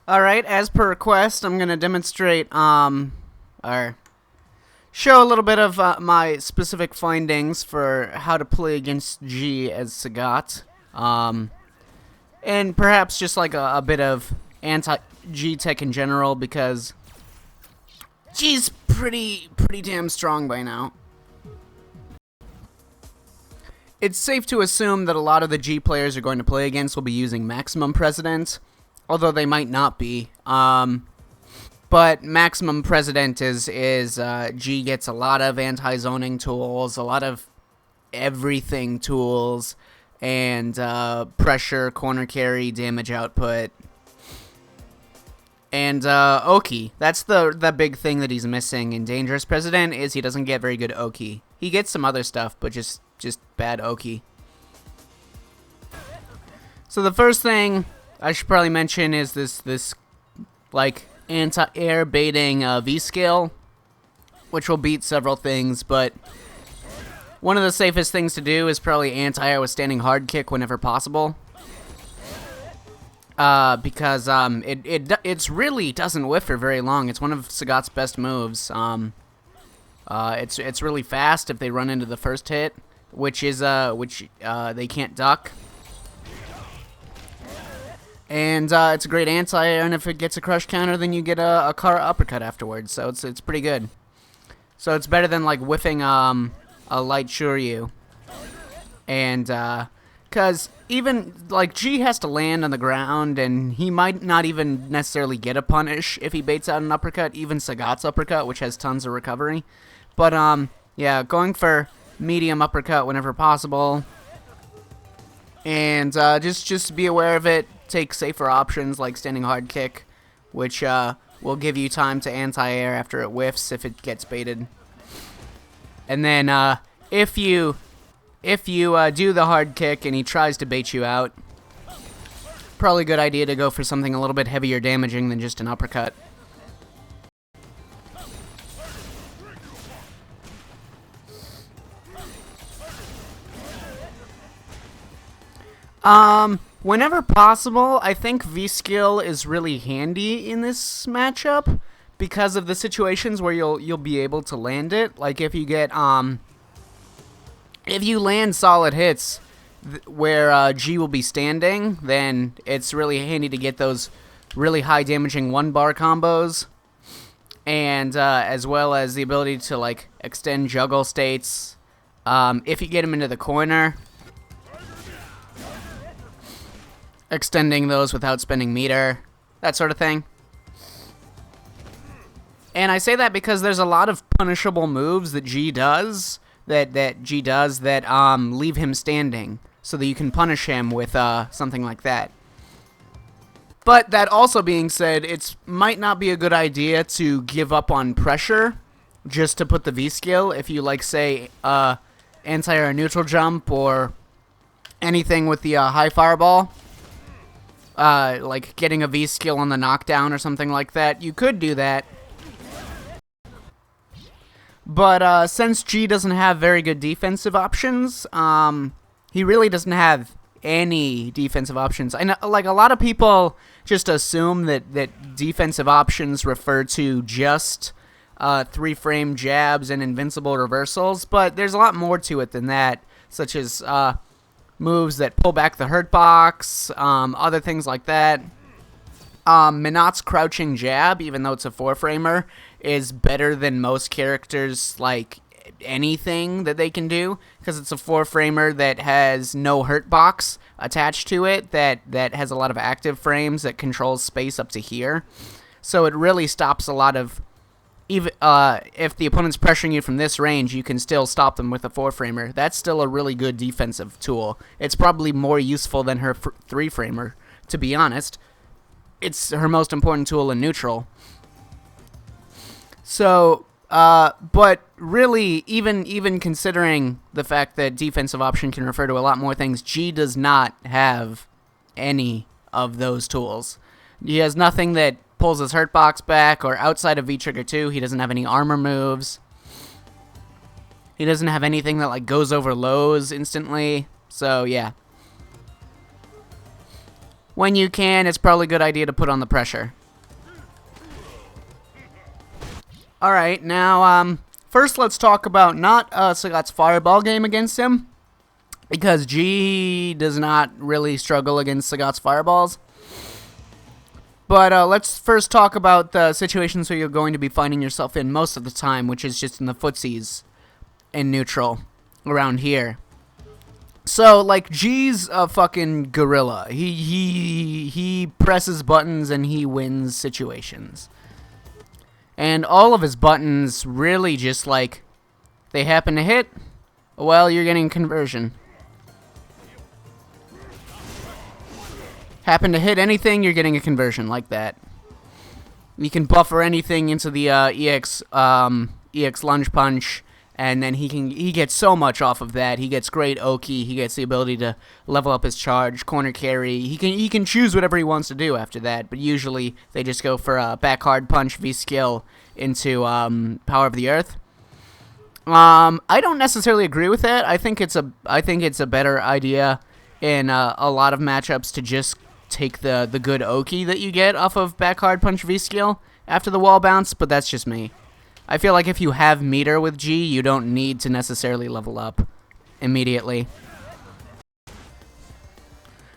Alright, as per request, I'm gonna demonstrate, or show a little bit of my specific findings for how to play against G as Sagat. And perhaps just like a bit of anti-G tech in general, because G's pretty damn strong by now. It's safe to assume that a lot of the G players are going to play against will be using Maximum President, although they might not be. But Maximum President is G gets a lot of anti-zoning tools, a lot of everything tools, and pressure, corner carry, damage output. And Oki, that's the big thing that he's missing in Dangerous President, is he doesn't get very good Oki. He gets some other stuff, but just bad Oki. So the first thing I should probably mention is this like anti-air baiting V skill, which will beat several things, but one of the safest things to do is probably anti-air with standing hard kick whenever possible. Because it really doesn't whiff for very long. It's one of Sagat's best moves. It's really fast if they run into the first hit, which they can't duck. And it's a great anti-air, and if it gets a crush counter, then you get a car uppercut afterwards. So it's pretty good. So it's better than like whiffing a light Shuryu. And because even like G has to land on the ground, and he might not even necessarily get a punish if he baits out an uppercut, even Sagat's uppercut, which has tons of recovery. But yeah, going for medium uppercut whenever possible. And just be aware of it. Take safer options like standing hard kick, which will give you time to anti-air after it whiffs if it gets baited. And then if you do the hard kick and he tries to bait you out, probably a good idea to go for something a little bit heavier damaging than just an uppercut. Whenever possible, I think V-Skill is really handy in this matchup because of the situations where you'll be able to land it. Like if you get if you land solid hits where G will be standing, then it's really handy to get those really high damaging one-bar combos, and as well as the ability to like extend juggle states if you get him into the corner. Extending those without spending meter, that sort of thing. And I say that because there's a lot of punishable moves that G does that leave him standing, so that you can punish him with something like that. But that also being said, it might not be a good idea to give up on pressure just to put the V skill if you like say anti-air neutral jump or anything with the high fireball. Like getting a V skill on the knockdown or something like that. You could do that. But since G doesn't have very good defensive options, he really doesn't have any defensive options. I know, like, a lot of people just assume that defensive options refer to just 3-frame jabs and invincible reversals, but there's a lot more to it than that, such as moves that pull back the hurt box, other things like that. Minot's crouching jab, even though it's a 4-framer, is better than most characters, like anything that they can do, because it's a 4-framer that has no hurt box attached to it, that has a lot of active frames that controls space up to here. So it really stops a lot of, even if the opponent's pressuring you from this range, you can still stop them with a 4-framer. That's still a really good defensive tool. It's probably more useful than her 3-framer, to be honest. It's her most important tool in neutral. So, but really, even considering the fact that defensive option can refer to a lot more things, G does not have any of those tools. He has nothing that pulls his hurt box back, or outside of V-Trigger 2, he doesn't have any armor moves. He doesn't have anything that like goes over lows instantly. So, yeah. when you can, it's probably a good idea to put on the pressure. Alright, now, first let's talk about not Sagat's fireball game against him, because G does not really struggle against Sagat's fireballs. But let's first talk about the situations where you're going to be finding yourself in most of the time, which is just in the footsies in neutral around here. So, like, G's a fucking gorilla. He presses buttons and he wins situations. And all of his buttons really just, like, they happen to hit, well, you're getting conversion. Happen to hit anything, you're getting a conversion like that. You can buffer anything into the EX lunge punch, and then he gets so much off of that. He gets great Oki. He gets the ability to level up his charge, corner carry. He can choose whatever he wants to do after that. But usually they just go for a back hard punch v skill into Power of the Earth. I don't necessarily agree with that. I think it's a better idea in a lot of matchups to just take the good Oki that you get off of back hard punch v skill after the wall bounce. But that's just me. I feel like if you have meter with G, you don't need to necessarily level up immediately.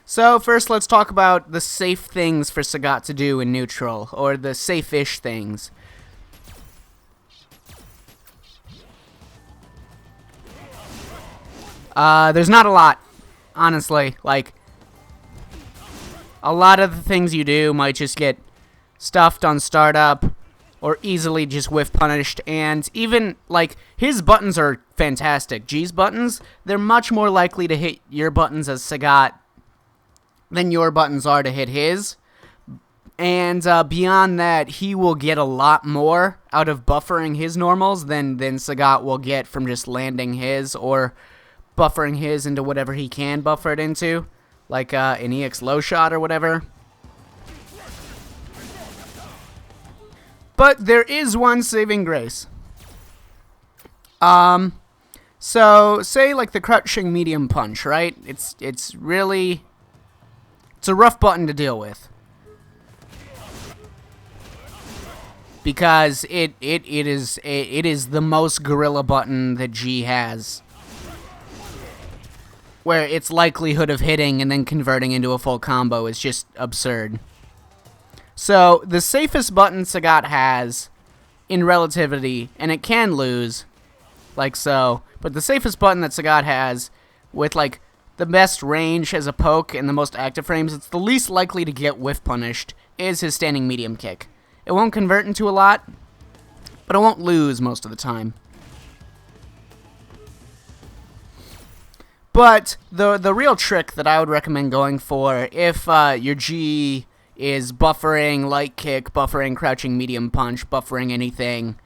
So first let's talk about the safe things for Sagat to do in neutral, or the safe-ish things. There's not a lot, honestly. Like, a lot of the things you do might just get stuffed on startup, or easily just whiff punished, and even, like, his buttons are fantastic. G's buttons, they're much more likely to hit your buttons as Sagat than your buttons are to hit his. And beyond that, he will get a lot more out of buffering his normals than Sagat will get from just landing his, or buffering his into whatever he can buffer it into, like an EX low shot or whatever. But there is one saving grace. So say like the crouching medium punch, right? It's a rough button to deal with, because it is the most gorilla button that G has, where its likelihood of hitting and then converting into a full combo is just absurd. So, the safest button Sagat has in relativity, and it can lose, like so, but the safest button that Sagat has, with, like, the best range as a poke and the most active frames, it's the least likely to get whiff punished, is his standing medium kick. It won't convert into a lot, but it won't lose most of the time. But the real trick that I would recommend going for, if your G is buffering light kick, buffering crouching medium punch, buffering anything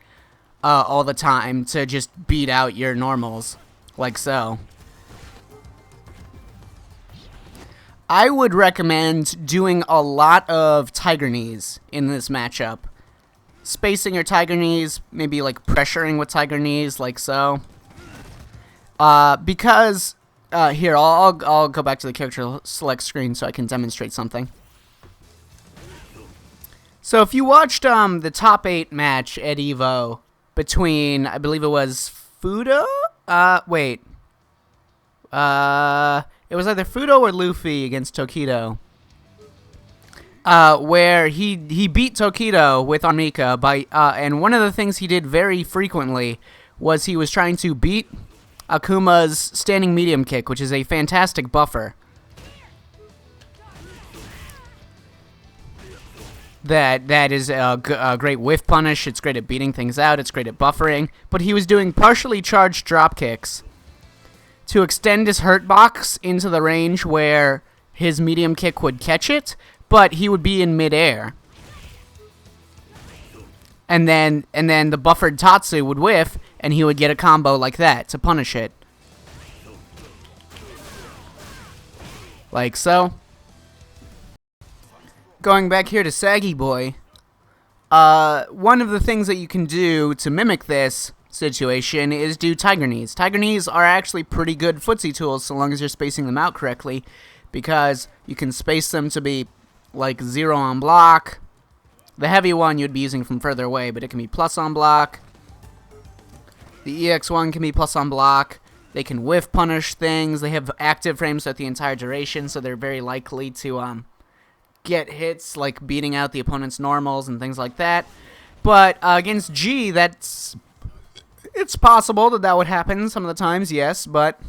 all the time to just beat out your normals, like so, I would recommend doing a lot of tiger knees in this matchup. Spacing your tiger knees, maybe like pressuring with tiger knees, like so. Because, here, I'll go back to the character select screen so I can demonstrate something. So if you watched the top 8 match at EVO between, I believe it was Fudo? Wait. It was either Fudo or Luffy against Tokido. Where he beat Tokido with Armika by, and one of the things he did very frequently was he was trying to beat Akuma's standing medium kick, which is a fantastic buffer. That is a great whiff punish. It's great at beating things out. It's great at buffering. But he was doing partially charged drop kicks to extend his hurt box into the range where his medium kick would catch it, but he would be in midair. And then the buffered Tatsu would whiff, and he would get a combo like that to punish it. Like so. Going back here to Saggy Boy, one of the things that you can do to mimic this situation is do Tiger Knees. Tiger Knees are actually pretty good footsie tools so long as you're spacing them out correctly, because you can space them to be like 0 on block. The heavy one you'd be using from further away, but it can be plus on block. The EX1 can be plus on block. They can whiff punish things. They have active frames throughout the entire duration, so they're very likely to get hits, like beating out the opponent's normals and things like that. But against G, it's possible that would happen some of the times, yes, but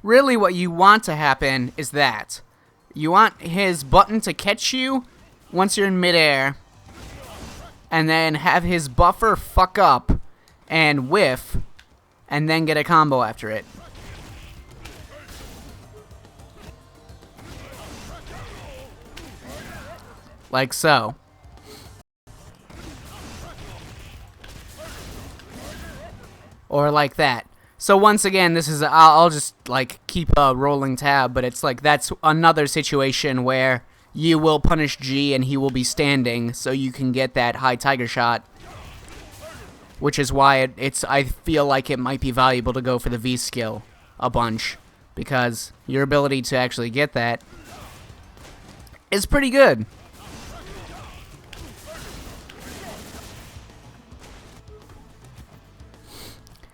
really what you want to happen is that you want his button to catch you once you're in midair, and then have his buffer fuck up and whiff, and then get a combo after it. Like so. Or like that. So once again, this is, I'll just like keep a rolling tab, but it's like that's another situation where you will punish G and he will be standing, so you can get that high tiger shot. Which is why I feel like it might be valuable to go for the V skill a bunch, because your ability to actually get that is pretty good.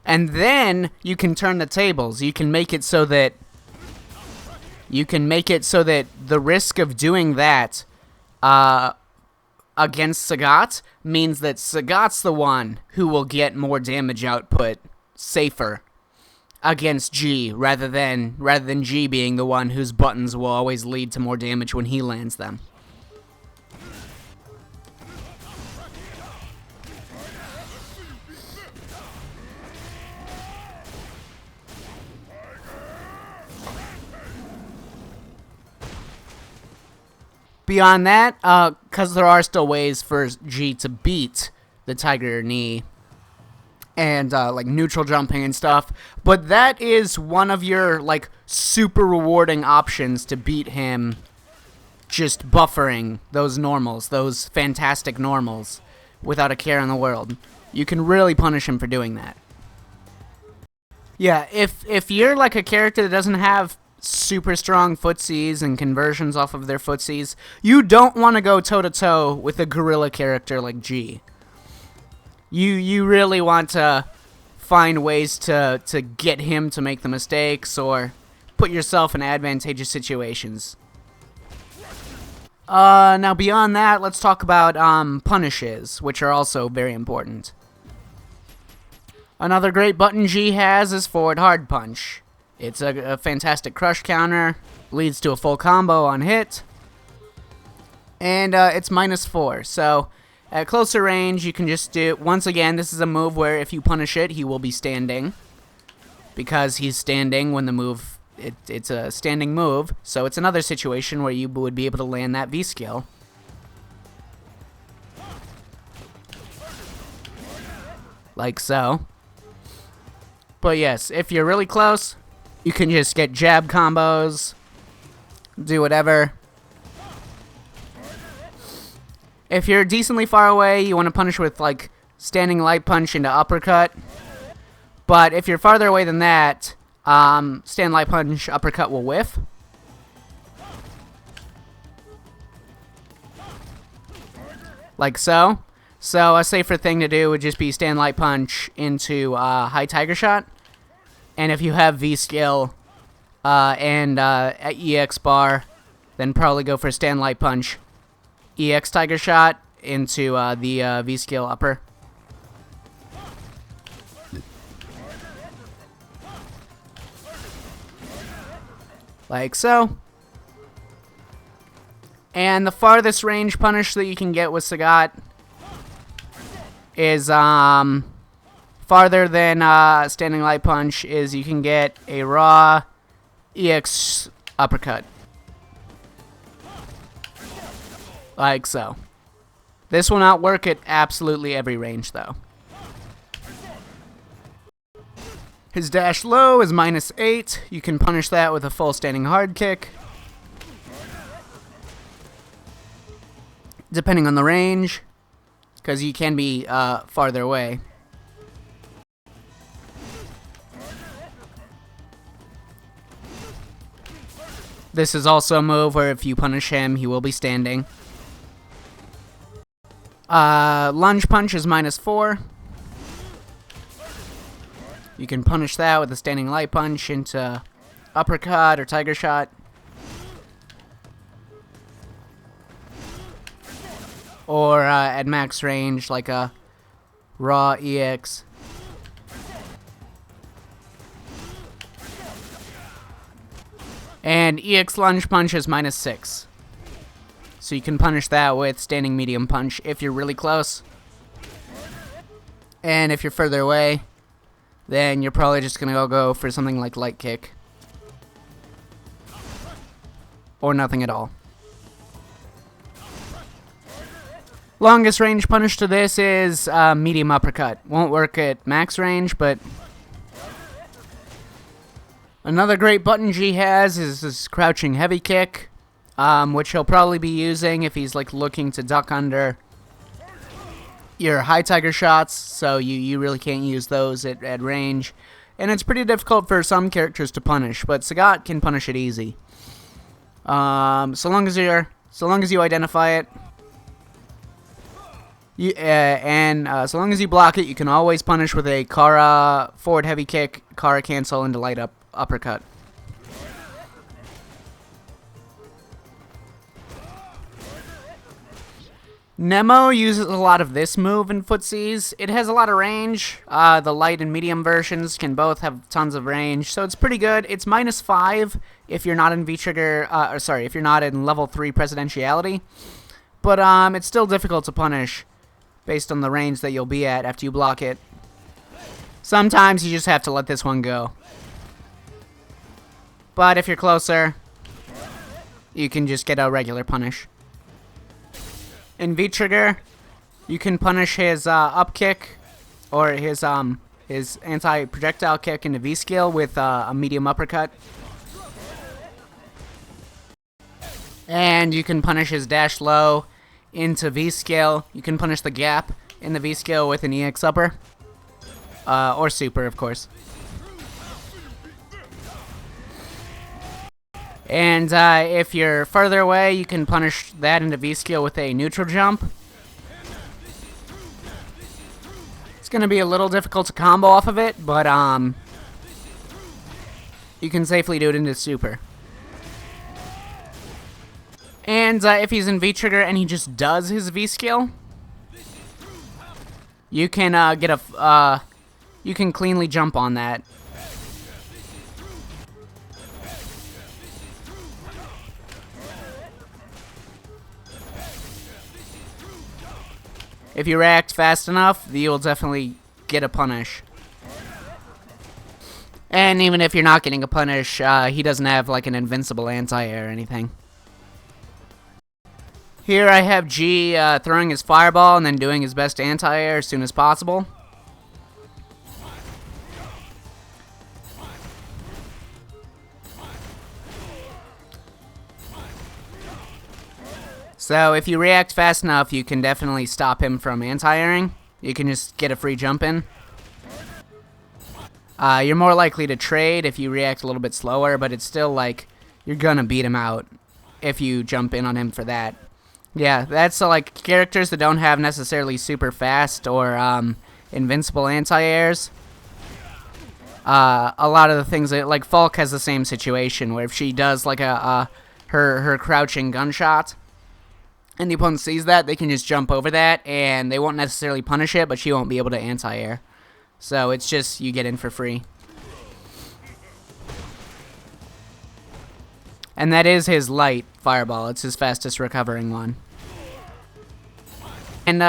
And then you can turn the tables. You can make it so that the risk of doing that against Sagat means that Sagat's the one who will get more damage output safer against G, rather than G being the one whose buttons will always lead to more damage when he lands them. Beyond that, because there are still ways for G to beat the Tiger Knee and like neutral jumping and stuff, but that is one of your like super rewarding options to beat him, just buffering those normals, those fantastic normals, without a care in the world. You can really punish him for doing that. Yeah, if you're like a character that doesn't have super strong footsies and conversions off of their footsies, you don't want to go toe-to-toe with a gorilla character like G. You really want to find ways to get him to make the mistakes or put yourself in advantageous situations. Now beyond that, let's talk about punishes, which are also very important. Another great button G has is forward hard punch. It's a fantastic crush counter, leads to a full combo on hit, and it's -4. So at closer range, you can just do, once again, this is a move where if you punish it, he will be standing, because he's standing when the move, it's a standing move, so it's another situation where you would be able to land that V skill. Like so. But yes, if you're really close, you can just get jab combos, do whatever. If you're decently far away, you want to punish with like standing light punch into uppercut. But if you're farther away than that, stand light punch uppercut will whiff. Like so. So a safer thing to do would just be stand light punch into high tiger shot. And if you have V skill and EX bar, then probably go for stand light punch, EX tiger shot into the V skill upper. Like so. And the farthest range punish that you can get with Sagat is farther than standing light punch is you can get a raw EX uppercut. Like so. This will not work at absolutely every range though. His dash low is -8. You can punish that with a full standing hard kick, depending on the range, because you can be farther away. This is also a move where if you punish him, he will be standing. Lunge punch is -4. You can punish that with a standing light punch into uppercut or tiger shot. Or at max range, like a raw EX. And EX lunge punch is -6. So you can punish that with standing medium punch if you're really close. And if you're further away, then you're probably just going to go for something like light kick. Or nothing at all. Longest range punish to this is medium uppercut. Won't work at max range, but another great button G has is this crouching heavy kick, which he'll probably be using if he's like looking to duck under your high tiger shots, so you really can't use those at range. And it's pretty difficult for some characters to punish, but Sagat can punish it easy. So long as you identify it. So long as you block it, you can always punish with a Kara forward heavy kick, Kara cancel into light uppercut. Nemo uses a lot of this move in footsies. It has a lot of range. The light and medium versions can both have tons of range, so it's pretty good. It's -5 if you're not in V-trigger, if you're not in level 3 presidentiality. But it's still difficult to punish based on the range that you'll be at after you block it. Sometimes you just have to let this one go. But if you're closer, you can just get a regular punish. In V-trigger, you can punish his up kick or his anti-projectile kick into V-skill with a medium uppercut. And you can punish his dash low into V-skill. You can punish the gap in the V-skill with an EX upper. Or super, of course. And if you're further away, you can punish that into V-skill with a neutral jump. It's going to be a little difficult to combo off of it, but you can safely do it into super. And if he's in V-trigger and he just does his V-skill, you can you can cleanly jump on that. If you react fast enough, you'll definitely get a punish. And even if you're not getting a punish, he doesn't have like an invincible anti-air or anything. Here I have G throwing his fireball and then doing his best anti-air as soon as possible. So if you react fast enough, you can definitely stop him from anti-airing. You can just get a free jump in. You're more likely to trade if you react a little bit slower, but it's still like you're gonna beat him out if you jump in on him for that. Yeah, that's like characters that don't have necessarily super fast or invincible anti-airs. A lot of the things that, like Falk has the same situation where if she does like her crouching gunshot, and the opponent sees that, they can just jump over that, and they won't necessarily punish it, but she won't be able to anti-air. So it's just, you get in for free. And that is his light fireball. It's his fastest recovering one. And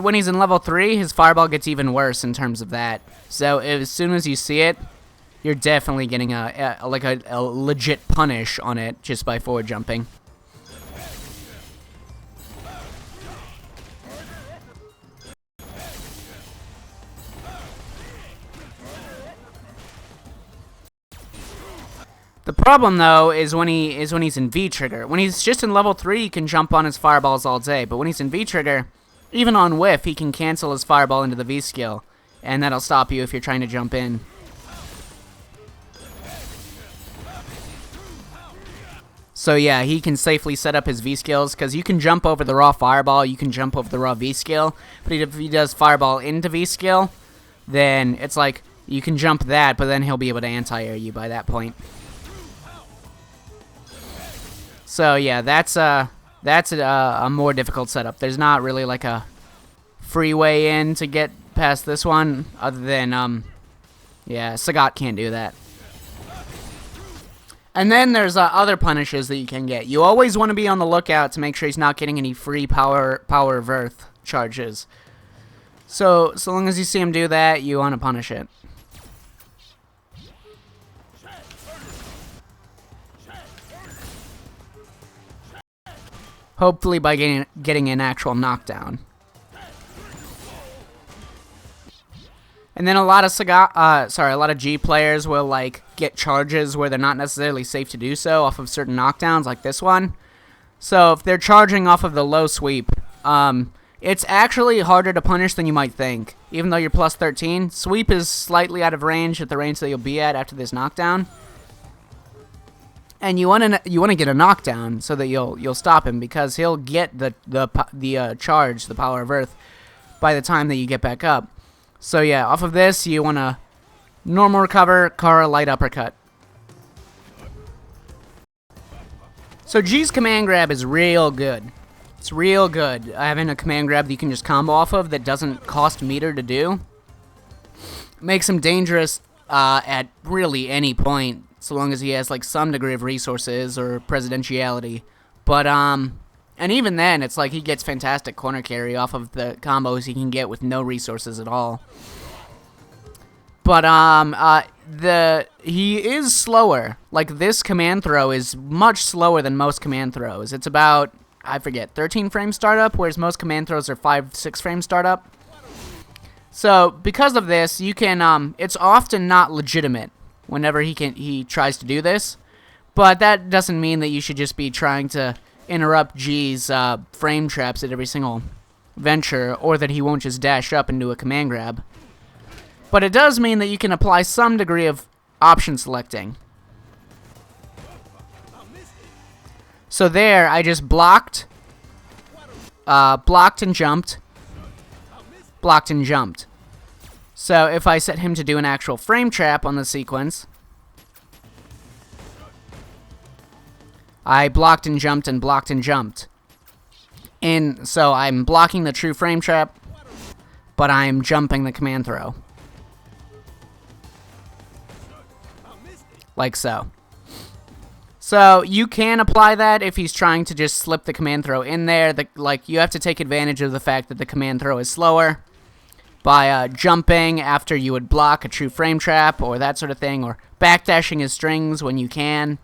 when he's in level 3, his fireball gets even worse in terms of that. So as soon as you see it, you're definitely getting a legit punish on it just by forward jumping. The problem, though, is when he's in V-trigger. When he's just in level 3, he can jump on his fireballs all day. But when he's in V-trigger, even on whiff, he can cancel his fireball into the V-skill. And that'll stop you if you're trying to jump in. So yeah, he can safely set up his V skills, because you can jump over the raw fireball, you can jump over the raw V skill, but if he does fireball into V skill, then it's like you can jump that, but then he'll be able to anti-air you by that point. So yeah, that's a more difficult setup. There's not really like a free way in to get past this one, other than yeah, Sagat can't do that. And then there's other punishes that you can get. You always want to be on the lookout to make sure he's not getting any free power of earth charges. So long as you see him do that, you want to punish it. Hopefully by getting an actual knockdown. And then a lot of a lot of G players will like get charges where they're not necessarily safe to do so off of certain knockdowns, like this one. So if they're charging off of the low sweep, it's actually harder to punish than you might think. Even though you're plus 13, sweep is slightly out of range at the range that you'll be at after this knockdown. And you want to get a knockdown so that you'll stop him, because he'll get the charge, the power of earth, by the time that you get back up. So yeah, off of this, you want to normal recover, Kara light uppercut. So G's command grab is real good. It's real good. Having a command grab that you can just combo off of that doesn't cost meter to do makes him dangerous at really any point, so long as he has like some degree of resources or presidentiality. But and even then, it's like he gets fantastic corner carry off of the combos he can get with no resources at all. But he is slower. Like, this command throw is much slower than most command throws. It's about, I forget, 13 frame startup, whereas most command throws are 5-6 frame startup. So because of this, you can it's often not legitimate whenever he tries to do this, but that doesn't mean that you should just be trying to interrupt G's frame traps at every single venture, or that he won't just dash up and do a command grab. But it does mean that you can apply some degree of option selecting. So there, I just blocked and jumped, blocked and jumped. So if I set him to do an actual frame trap on the sequence, I blocked and jumped and blocked and jumped. And so I'm blocking the true frame trap, but I'm jumping the command throw. Like so. So you can apply that if he's trying to just slip the command throw in there. Like, you have to take advantage of the fact that the command throw is slower by jumping after you would block a true frame trap or that sort of thing, or backdashing his strings when you can.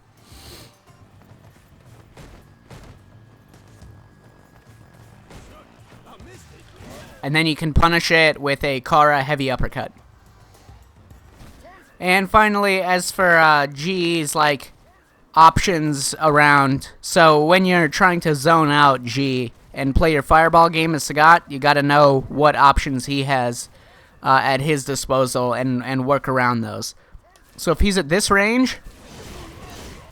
And then you can punish it with a Kara heavy uppercut. And finally, as for G's like options around, so when you're trying to zone out G and play your fireball game as Sagat, you got to know what options he has at his disposal and work around those. So if he's at this range,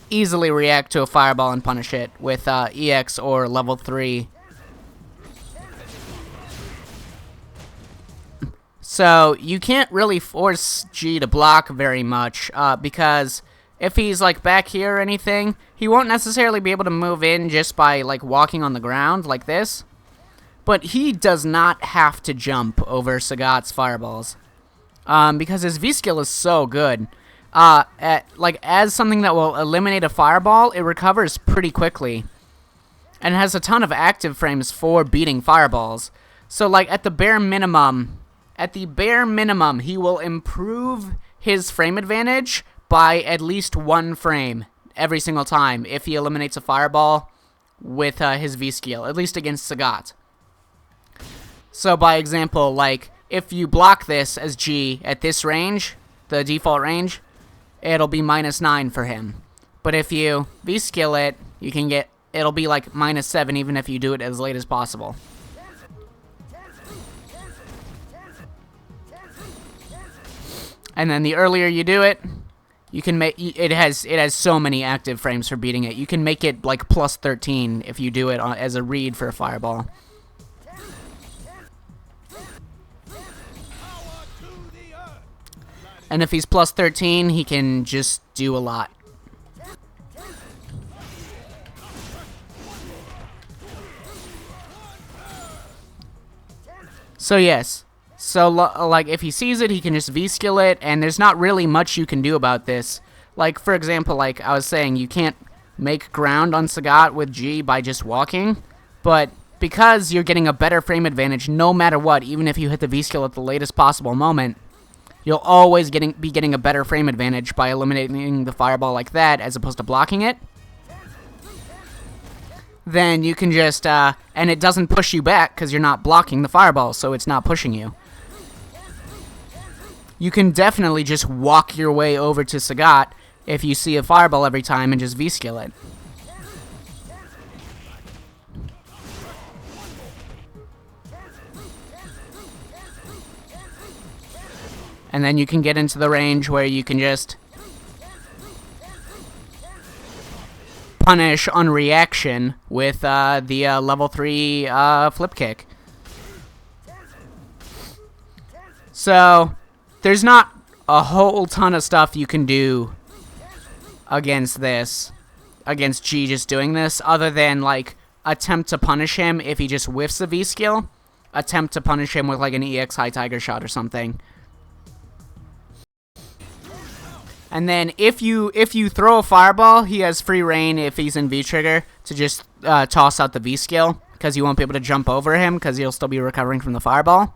easily react to a fireball and punish it with EX or level 3. So you can't really force G to block very much, because if he's like back here or anything, he won't necessarily be able to move in just by like walking on the ground like this. But he does not have to jump over Sagat's fireballs, because his V skill is so good. As something that will eliminate a fireball, it recovers pretty quickly, and has a ton of active frames for beating fireballs. So like at the bare minimum, he will improve his frame advantage by at least 1 frame every single time if he eliminates a fireball with his V skill, at least against Sagat. So by example, like if you block this as G at this range, the default range, it'll be -9 for him. But if you V skill it, it'll be like -7 even if you do it as late as possible. And then the earlier you do it, You can make it has so many active frames for beating it. You can make it like plus 13 if you do it as a read for a fireball. And if he's plus 13, he can just do a lot. So yes. So, like, if he sees it, he can just V-skill it, and there's not really much you can do about this. Like, for example, like I was saying, you can't make ground on Sagat with G by just walking, but because you're getting a better frame advantage no matter what, even if you hit the V-skill at the latest possible moment, you'll always be getting a better frame advantage by eliminating the fireball like that as opposed to blocking it. Then you can just, and it doesn't push you back because you're not blocking the fireball, so it's not pushing you. You can definitely just walk your way over to Sagat if you see a fireball every time and just V-skill it. And then you can get into the range where you can just punish on reaction with the level 3 flip kick. So there's not a whole ton of stuff you can do against this, against G just doing this, other than like attempt to punish him if he just whiffs a V-skill, attempt to punish him with like an EX high tiger shot or something. And then if you throw a fireball, he has free reign if he's in V-trigger to just toss out the V-skill, because you won't be able to jump over him because he'll still be recovering from the fireball.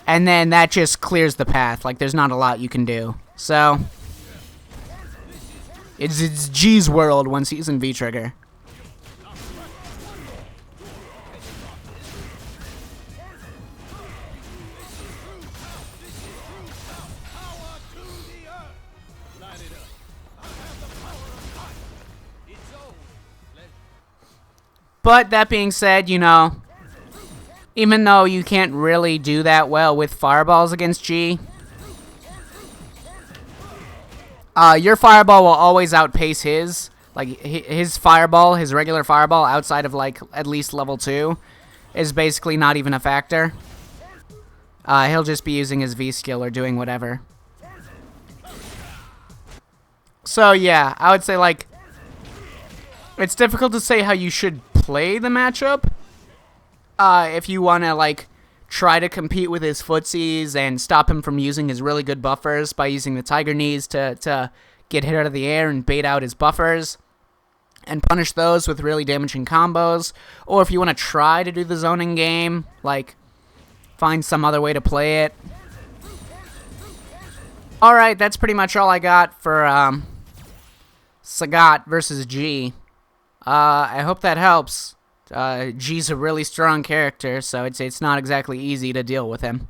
And then that just clears the path. Like, there's not a lot you can do. So it's G's world once he's in V-trigger. But that being said, you know, even though you can't really do that well with fireballs against G, your fireball will always outpace his. Like, his fireball, his regular fireball, outside of, like, at least level 2, is basically not even a factor. He'll just be using his V-skill or doing whatever. So, yeah, I would say, like, it's difficult to say how you should play the matchup. If you want to, like, try to compete with his footsies and stop him from using his really good buffers by using the tiger knees to get hit out of the air and bait out his buffers and punish those with really damaging combos. Or if you want to try to do the zoning game, like, find some other way to play it. Alright, that's pretty much all I got for Sagat versus G. I hope that helps. G's a really strong character, so it's not exactly easy to deal with him.